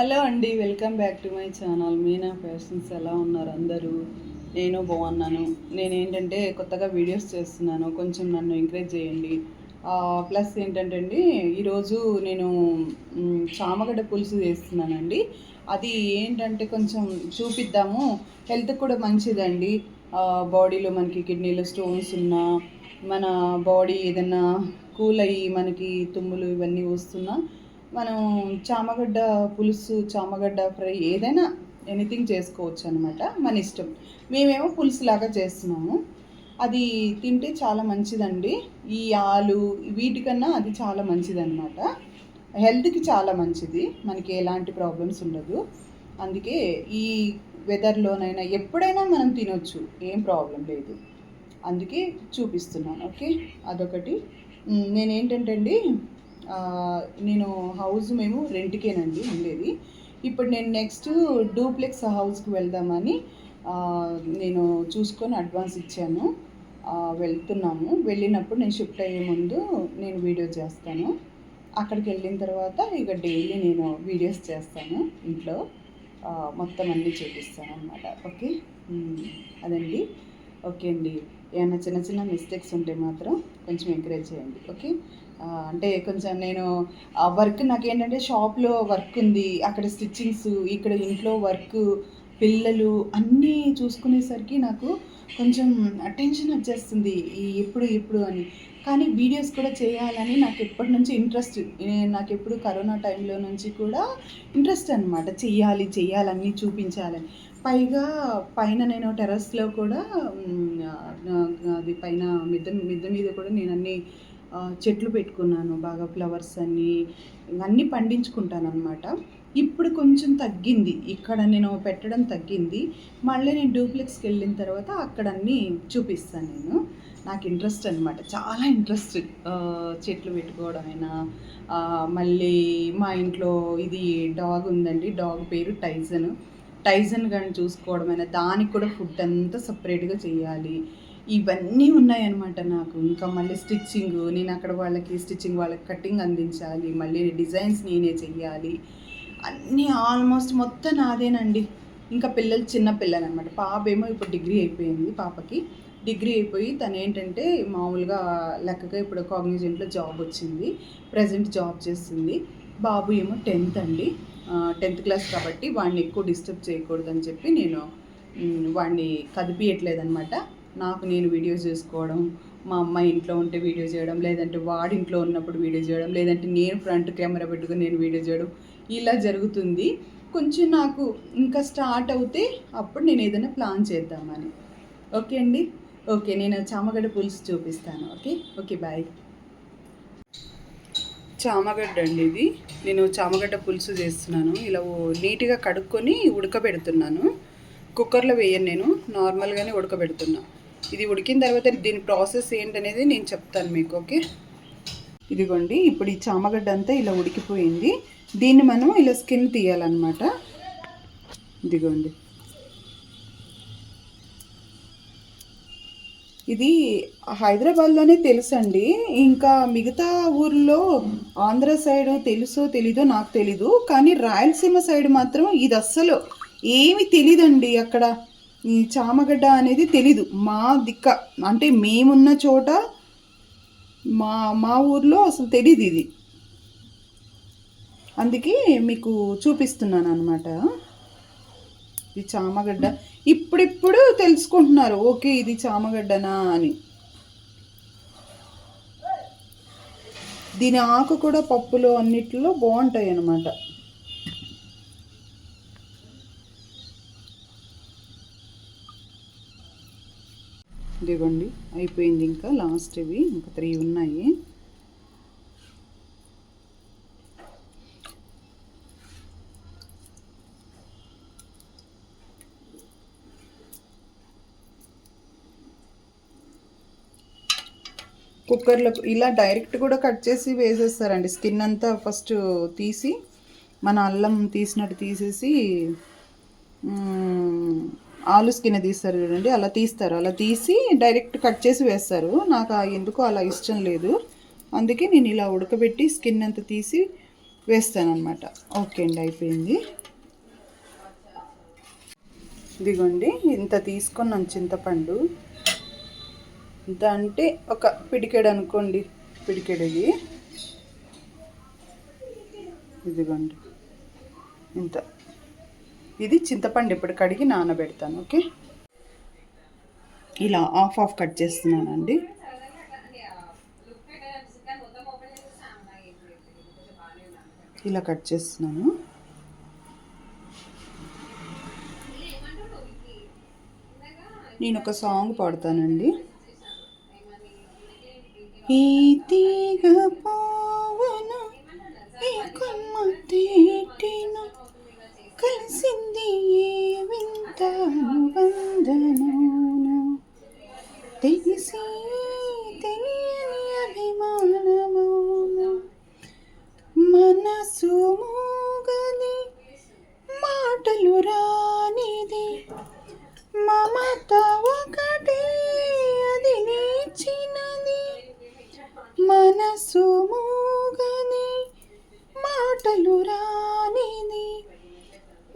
Hello అండి, welcome back to my channel Meena fashions. ఎలా ఉన్నారు అందరూ? నేను బాగున్నాను. నేనేంటంటే కొత్తగా వీడియోస్ చేస్తున్నాను, కొంచెం నన్ను ఎంకరేజ్ చేయండి. ప్లస్ ఏంటంటే అండి, ఈరోజు నేను చామగడ్డ పులుసు చేస్తున్నానండి. అది ఏంటంటే కొంచెం చూపిద్దాము, హెల్త్ కూడా మంచిదండి. బాడీలో మనకి కిడ్నీలో స్టోన్స్ ఉన్నా, మన బాడీ ఏదైనా కూల్ అయ్యి మనకి తుమ్ములు ఇవన్నీ వస్తున్నా మనం చామగడ్డ పులుసు, చామగడ్డ ఫ్రై ఏదైనా ఎనీథింగ్ చేసుకోవచ్చు అనమాట, మన ఇష్టం. మేమేమో పులుసులాగా చేస్తున్నాము. అది తింటే చాలా మంచిదండి. ఈ ఆలు వీటికన్నా అది చాలా మంచిదన్నమాట. హెల్త్కి చాలా మంచిది, మనకి ఎలాంటి ప్రాబ్లమ్స్ ఉండదు. అందుకే ఈ వెదర్లోనైనా ఎప్పుడైనా మనం తినొచ్చు, ఏం ప్రాబ్లం లేదు. అందుకే చూపిస్తున్నాను. ఓకే, అదొకటి. నేనేంటంటే అండి, నేను మేము రెంట్కేనండి ఉండేది. ఇప్పుడు నేను నెక్స్ట్ డూప్లెక్స్ హౌస్కి వెళ్దామని నేను చూసుకొని అడ్వాన్స్ ఇచ్చాను. వెళ్తున్నాము. వెళ్ళినప్పుడు నేను షిఫ్ట్ అయ్యే ముందు నేను వీడియో చేస్తాను. అక్కడికి వెళ్ళిన తర్వాత ఇక డైలీ నేను వీడియోస్ చేస్తాను ఇంట్లో. మొత్తం అన్నీ చూపిస్తాను అనమాట. ఓకే, అదండి. ఓకే అండి. ఏమైనా చిన్న చిన్న మిస్టేక్స్ ఉంటే మాత్రం కొంచెం ఎంకరేజ్ చేయండి. ఓకే, అంటే కొంచెం నేను వర్క్ నాకేంటంటే షాప్లో వర్క్ ఉంది, అక్కడ స్టిచ్చింగ్స్, ఇక్కడ ఇంట్లో వర్క్, పిల్లలు అన్నీ చూసుకునేసరికి నాకు కొంచెం టెన్షన్ వచ్చేస్తుంది, ఎప్పుడు ఎప్పుడు అని. కానీ వీడియోస్ కూడా చేయాలని నాకు ఎప్పటి నుంచి ఇంట్రెస్ట్. నాకు ఎప్పుడు కరోనా టైంలో నుంచి కూడా ఇంట్రెస్ట్ అనమాట, చెయ్యాలని చూపించాలని. పైగా పైన నేను టెర్రస్లో కూడా అది పైన మిద్దె మీద కూడా నేను అన్నీ చెట్లు పెట్టుకున్నాను, బాగా ఫ్లవర్స్ అన్నీ పండించుకుంటాను అనమాట. ఇప్పుడు కొంచెం తగ్గింది, ఇక్కడ నేను పెట్టడం తగ్గింది. మళ్ళీ నేను డూప్లెక్స్కి వెళ్ళిన తర్వాత అక్కడ అన్నీ చూపిస్తాను నేను. నాకు ఇంట్రెస్ట్ అనమాట, చాలా ఇంట్రెస్ట్ చెట్లు పెట్టుకోవడమైనా. మళ్ళీ మా ఇంట్లో ఇది డాగ్ ఉందండి, డాగ్ పేరు టైజన్ కానీ చూసుకోవడమైనా, దానికి కూడా ఫుడ్ అంతా సపరేట్గా చేయాలి. ఇవన్నీ ఉన్నాయన్నమాట నాకు. ఇంకా మళ్ళీ స్టిచ్చింగ్, నేను అక్కడ వాళ్ళకి కటింగ్ అందించాలి, మళ్ళీ డిజైన్స్ నేనే చెయ్యాలి. అన్నీ ఆల్మోస్ట్ మొత్తం నాదేనండి. ఇంకా చిన్న పిల్లలు అనమాట. పాప ఏమో ఇప్పుడు డిగ్రీ అయిపోయింది. పాపకి డిగ్రీ అయిపోయి తను ఏంటంటే మామూలుగా లెక్కగా ఇప్పుడు కాగ్నిజెంట్లో జాబ్ వచ్చింది, ప్రజెంట్ జాబ్ చేస్తుంది. బాబు ఏమో 10th అండి, 10th క్లాస్ కాబట్టి వాడిని ఎక్కువ డిస్టర్బ్ చేయకూడదని చెప్పి నేను వాడిని కదిపియట్లేదనమాట. నాకు నేను వీడియోస్ చేసుకోవడం, మా అమ్మాయి ఇంట్లో ఉంటే వీడియో చేయడం, లేదంటే వాడి ఇంట్లో ఉన్నప్పుడు వీడియో చేయడం, లేదంటే నేను ఫ్రంట్ కెమెరా పెట్టుకుని నేను వీడియో చేయడం, ఇలా జరుగుతుంది. కొంచెం నాకు ఇంకా స్టార్ట్ అవుతే అప్పుడు నేను ఏదైనా ప్లాన్ చేద్దామని. ఓకే అండి. ఓకే, నేను చామగడ్డ పులుసు చూపిస్తాను. Okay okay, bye. చామగడ్డ అండి ఇది. నేను చామగడ్డ పులుసు చేస్తున్నాను. ఇలా నీట్గా కడుక్కొని ఉడకబెడుతున్నాను. కుక్కర్లో వేయను, నేను నార్మల్గానే ఉడకబెడుతున్నా. ఇది ఉడికిన తర్వాత దీని ప్రాసెస్ ఏంటనేది నేను చెప్తాను మీకు. ఓకే, ఇదిగోండి. ఇప్పుడు ఈ చామగడ్డ అంతా ఇలా ఉడికిపోయింది. దీన్ని మనం ఇలా స్కిన్ తీయాలన్నమాట. ఇదిగోండి, ఇది హైదరాబాద్లోనే తెలుసండి. ఇంకా మిగతా ఊర్లో ఆంధ్ర సైడ్ తెలుసో తెలీదో నాకు తెలీదు, కానీ రాయలసీమ సైడ్ మాత్రం ఇది అస్సలు ఏమి తెలీదండి. అక్కడ ఈ చామగడ్డ అనేది తెలీదు. మా దిక్క అంటే మేమున్న చోట మా మా ఊర్లో అసలు తెలీదు ఇది. అందుకే మీకు చూపిస్తున్నాను అనమాట. ఇది చామగడ్డ. ఇప్పుడిప్పుడు తెలుసుకుంటున్నారు, ఓకే ఇది చామగడ్డనా అని. దీని ఆకు కూడా పప్పులో అన్నిట్లో బాగుంటాయి అన్నమాట. ఇదిగోండి, అయిపోయింది. ఇంకా లాస్ట్ ఇవి ఇంకా 3 ఉన్నాయి. కుక్కర్లో ఇలా డైరెక్ట్ కూడా కట్ చేసి వేసేస్తారండి. స్కిన్ అంతా ఫస్ట్ తీసి, మన అల్లం తీసినట్టు తీసేసి, ఆలు స్కిన్ తీస్తారు చూడండి, అలా తీస్తారు. అలా తీసి డైరెక్ట్ కట్ చేసి వేస్తారు. నాకు ఎందుకో అలా ఇష్టం లేదు. అందుకే నేను ఇలా ఉడకబెట్టి స్కిన్ అంతా తీసి వేస్తానన్నమాట. ఓకే అండి, అయిపోయింది. ఇదిగోండి, ఇంత తీసుకున్నాను చింతపండు. ఇంత అంటే ఒక పిడికెడు అనుకోండి, పిడికెడు ఇది. ఇదిగోండి ఇంత. ఇది చింతపండు ఇప్పుడు కడిగి నానబెడతాను. ఓకే, ఇలా హాఫ్ కట్ చేస్తున్నానండి. ఇలా కట్ చేస్తున్నాను. నేను ఒక సాంగ్ పాడతానండి. ఈ తీగ పోవన ఈ కొమ్మ తేటిన కలిసింది ఏ వింత అనుబంధమున, తెలిసి తెలియని అభిమానమున, మనసు మూగని మాటలు రానిది, మమత ఒకటే అది నేర్చినది, మనసు మూగని మాటలు రానిది,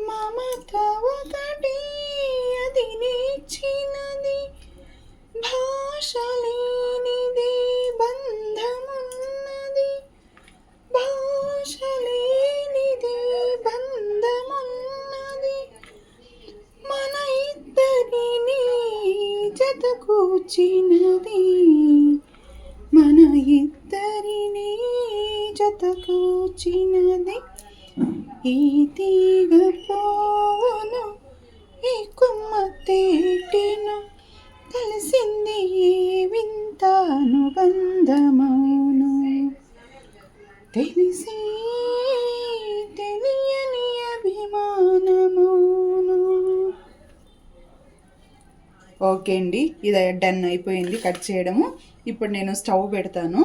మమత ఒకటే అది నేర్చినది, భాష లేనిది బంధమున్నది, భాష లేనిది బంధమున్నది, మన ఇద్దరిని జతకూర్చినది, మన ఇద్దరిని జతకూర్చినది, ఈ తీగ పోను ఈ కొమ్మ తేటిను కలిసింది ఏ వింత అనుబంధమౌను, తెలిసి తెలియని అభిమానమౌను. ఓకే అండి, ఇది డన్ అయిపోయింది కట్ చేయడము. ఇప్పుడు నేను స్టవ్ పెడతాను.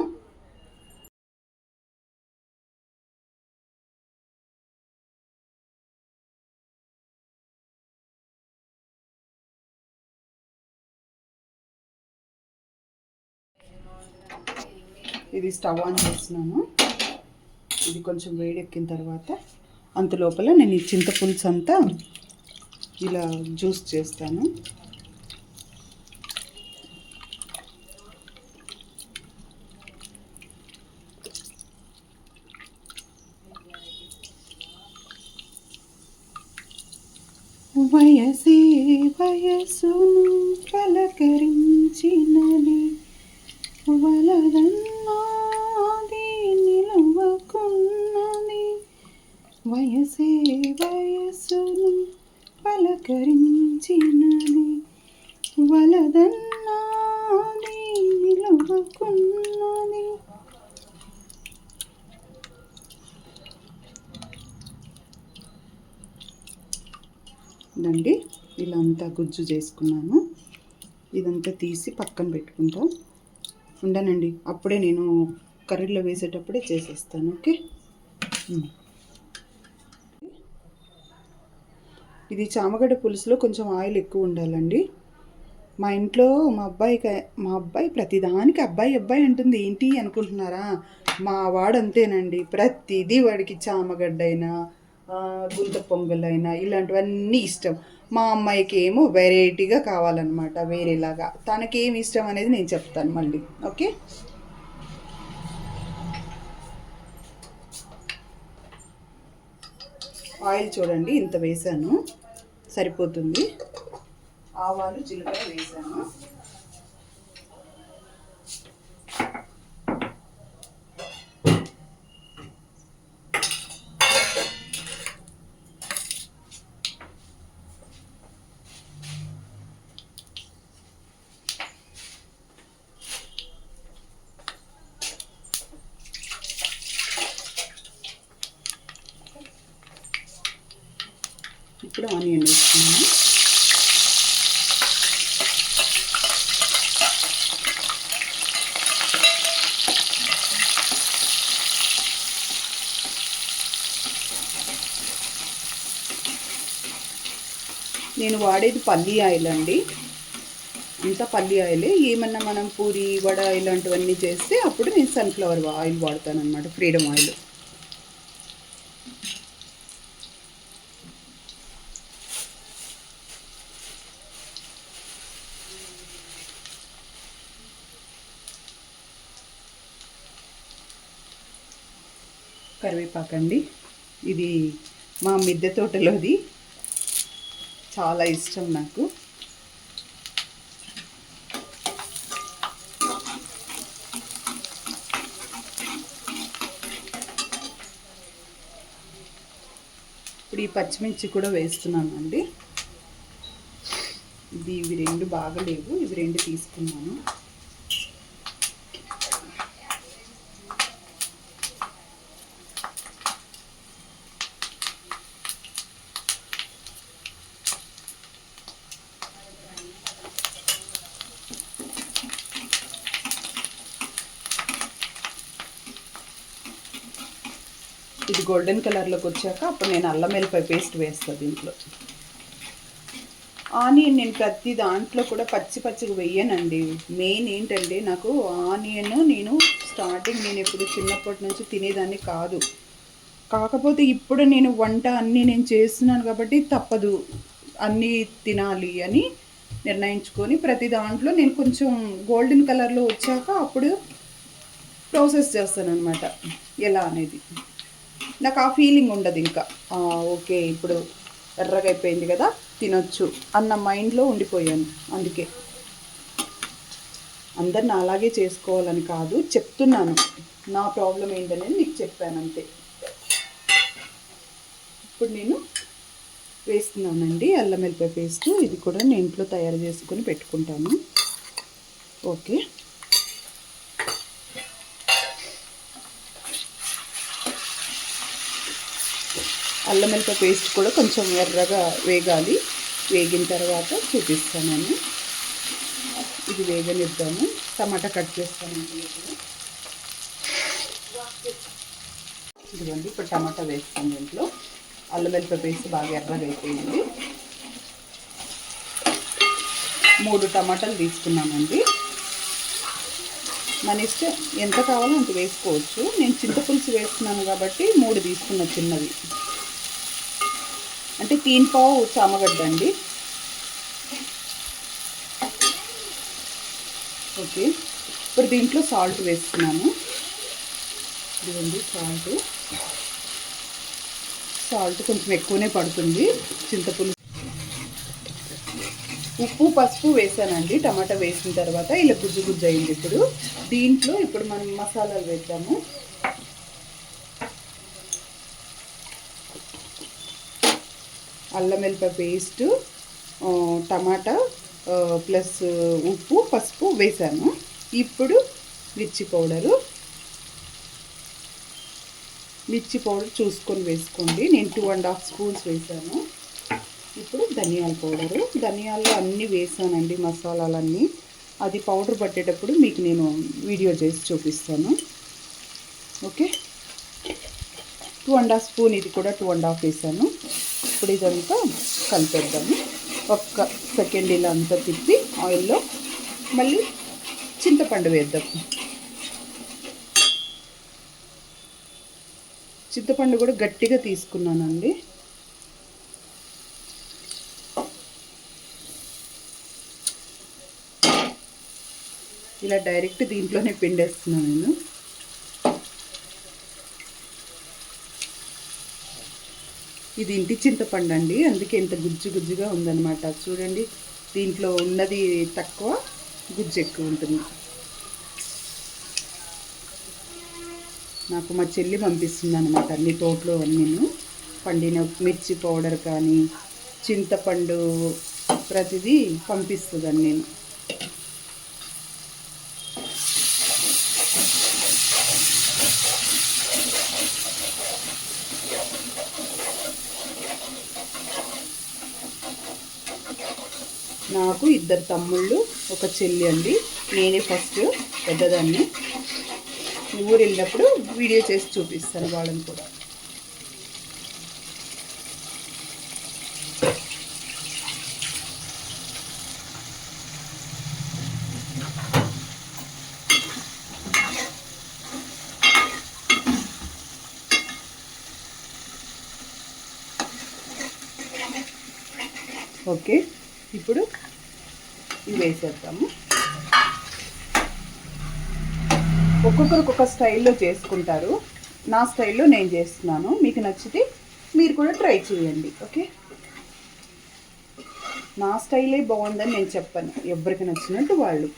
ఇది స్టవ్ ఆన్ చేస్తున్నాను. ఇది కొంచెం వేడెక్కిన తర్వాత అంతలోపల నేను ఈ చింతపులుసు అంతా ఇలా జ్యూస్ చేస్తాను. వయసే వయసును పలకరించినది, వలదన్నాది నిలవకున్నది, వయసే వయసును పలకరించినది, వలదన్నాది నిలవకున్నది. ఇదండి, ఇలా అంతా గుజ్జు చేసుకున్నాను. ఇదంతా తీసి పక్కన పెట్టుకుంటాం. ఉండనండి, అప్పుడే నేను కర్రీలో వేసేటప్పుడే చేసేస్తాను. ఓకే, ఇది చామగడ్డ పులుసులో కొంచెం ఆయిల్ ఎక్కువ ఉండాలండి. మా ఇంట్లో మా అబ్బాయి ప్రతిదానికి అబ్బాయి అంటుంది. ఏంటి అనుకుంటున్నారా? మా వాడు అంతేనండి, ప్రతిదీ వాడికి చామగడ్డ అయినా గుంత పొంగలైనా ఇలాంటివన్నీ ఇష్టం. మా అమ్మాయికి ఏమో వెరైటీగా కావాలన్నమాట, వేరేలాగా. తనకేమి ఇష్టం అనేది నేను చెప్తాను మళ్ళీ. ఓకే, ఆయిల్ చూడండి ఇంత వేసాను, సరిపోతుంది. ఆవాలు జీలకర్ర వేసాను. ఇప్పుడు ఆనియన్ వేస్తున్నాను. నేను వాడేది పల్లి ఆయిల్ అండి, అంతా పల్లి ఆయిలే. ఏమన్నా మనం పూరి వడ ఇలాంటివన్నీ చేస్తే అప్పుడు నేను సన్ఫ్లవర్ ఆయిల్ వాడతాను అనమాట, ఫ్రీడమ్ ఆయిల్. కరివేపాకండి, ఇది మా మిద్దె తోటలోది, చాలా ఇష్టం నాకు. ఇప్పుడు ఈ పచ్చిమిర్చి కూడా వేస్తున్నానండి. ఇవి రెండు బాగలేవు, ఇవి రెండు తీసుకున్నాను. ఇది గోల్డెన్ కలర్లోకి వచ్చాక అప్పుడు నేను అల్లం వెల్లిపాయ పేస్ట్ వేస్తాను దీంట్లో. ఆనియన్ నేను ప్రతి దాంట్లో కూడా పచ్చిగా వేయనండి. మెయిన్ ఏంటంటే నాకు ఆనియన్ నేను ఎప్పుడు చిన్నప్పటి నుంచి తినేదాన్ని కాదు. కాకపోతే ఇప్పుడు నేను వంట అన్నీ నేను చేస్తున్నాను కాబట్టి తప్పదు, అన్నీ తినాలి అని నిర్ణయించుకొని ప్రతి దాంట్లో నేను కొంచెం గోల్డెన్ కలర్లో వచ్చాక అప్పుడు ప్రాసెస్ చేస్తాను అనమాట ఎలా అనేది. నాకు ఆ ఫీలింగ్ ఉండదు ఇంకా. ఓకే ఇప్పుడు ఎర్రగా అయిపోయింది కదా తినొచ్చు అన్న మైండ్లో ఉండిపోయాను. అందుకే అందరిని అలాగే చేసుకోవాలని కాదు, చెప్తున్నాను నా ప్రాబ్లం ఏంటనేది మీకు చెప్పాను అంతే. ఇప్పుడు నేను వేస్తున్నానండి అల్లం వెల్లిపాయ పేస్ట్. ఇది కూడా నేను ఇంట్లో తయారు చేసుకొని పెట్టుకుంటాను. ఓకే, అల్లం వెల్లిపాయ పేస్ట్ కూడా కొంచెం ఎర్రగా వేగాలి. వేగిన తర్వాత చూపిస్తాను నేను. ఇది వేగనిద్దాము. టమాటా కట్ చేస్తాను. ఇదిగోండి ఇప్పుడు టమాటా వేస్తాను దీంట్లో. అల్లం వెల్లిపాయ పేస్ట్ బాగా ఎర్రగా అయిపోయింది. 3 టమాటాలు తీసుకున్నానండి. మన ఇష్టం ఎంత కావాలో అంత వేసుకోవచ్చు. నేను చింతపులుసు వేస్తున్నాను కాబట్టి 3 తీసుకున్న చిన్నవి. అంటే 3 పావు చామగడ్డ అండి. ఓకే, ఇప్పుడు దీంట్లో సాల్ట్ వేస్తున్నాను. ఇదిగోండి సాల్ట్ కొంచెం ఎక్కువనే పడుతుంది చింతపులుసు. ఉప్పు పసుపు వేసానండి టమాటా వేసిన తర్వాత. ఇలా గుజ్జు అయింది. ఇప్పుడు మనం మసాలాలు వేద్దాము. అల్లం వెల్లిపాయ పేస్టు, టమాటా ప్లస్ ఉప్పు పసుపు వేసాను. ఇప్పుడు మిర్చి పౌడర్ చూసుకొని వేసుకోండి. నేను 2.5 స్పూన్స్ వేసాను. ఇప్పుడు ధనియాలు అన్నీ వేసానండి, మసాలాలన్నీ. అది పౌడర్ పట్టేటప్పుడు మీకు నేను వీడియో చేసి చూపిస్తాను. ఓకే, 2.5 స్పూన్, ఇది కూడా 2.5 వేసాను. ఇప్పుడు ఇదంతా కలిపేద్దాము. 1 సెకండ్ ఇలా అంతా తిప్పి ఆయిల్లో మళ్ళీ చింతపండు వేద్దాం. చింతపండు కూడా గట్టిగా తీసుకున్నానండి. ఇలా డైరెక్ట్ దీంట్లోనే పిండేస్తున్నాను నేను. ఇది ఇంటి చింతపండు అండి, అందుకే ఇంత గుజ్జుగా ఉందన్నమాట. చూడండి, దీంట్లో ఉన్నది తక్కువ, గుజ్జు ఎక్కువ ఉంటుంది. నాకు మా చెల్లి పంపిస్తుంది అనమాట అన్ని తోటలో అన్నీను. పండిన మిర్చి పౌడర్ కానీ చింతపండు ప్రతిదీ పంపిస్తుందని నేను. నాకు 2 తమ్ముళ్ళు 1 చెల్లి అండి. నేనే ఫస్ట్ పెద్దదాన్ని. ఊరు వెళ్ళినప్పుడు వీడియో చేసి చూపిస్తాను వాళ్ళని కూడా. ఓకే, ఇప్పుడు ఇవి వేసేద్దాము. ఒక్కొక్కరు ఒక్కొక్క స్టైల్లో చేసుకుంటారు. నా స్టైల్లో నేను చేస్తున్నాను. మీకు నచ్చితే మీరు కూడా ట్రై చేయండి. ఓకే, నా స్టైలే బాగుందని నేను చెప్పను. ఎవరికి నచ్చినట్టు వాళ్ళు.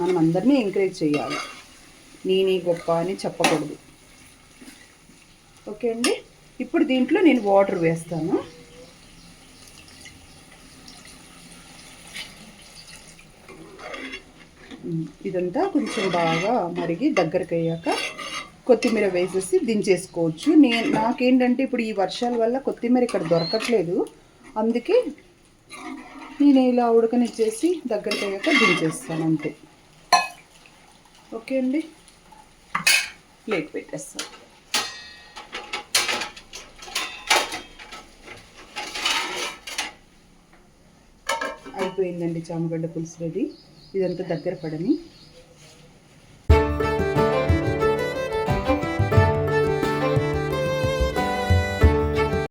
మనం అందరినీ ఎంకరేజ్ చేయాలి. నేనే గొప్ప అని చెప్పకూడదు. ఓకే అండి, ఇప్పుడు దీంట్లో నేను వాటర్ వేస్తాను. ఇదంతా కొంచెం బాగా మరిగి దగ్గరికి అయ్యాక కొత్తిమీర వేసేసి దించేసుకోవచ్చు. నాకేంటంటే ఇప్పుడు ఈ వర్షాల వల్ల కొత్తిమీర ఇక్కడ దొరకట్లేదు, అందుకే నేను ఇలా ఉడకనిచ్చేసి దగ్గరికి అయ్యాక దించేస్తాను అంతే. ఓకే అండి, ప్లేట్ పెట్టేస్తాను. అయిపోయిందండి చామగడ్డ పులుసు రెడీ. ఇదంతా దగ్గర పడని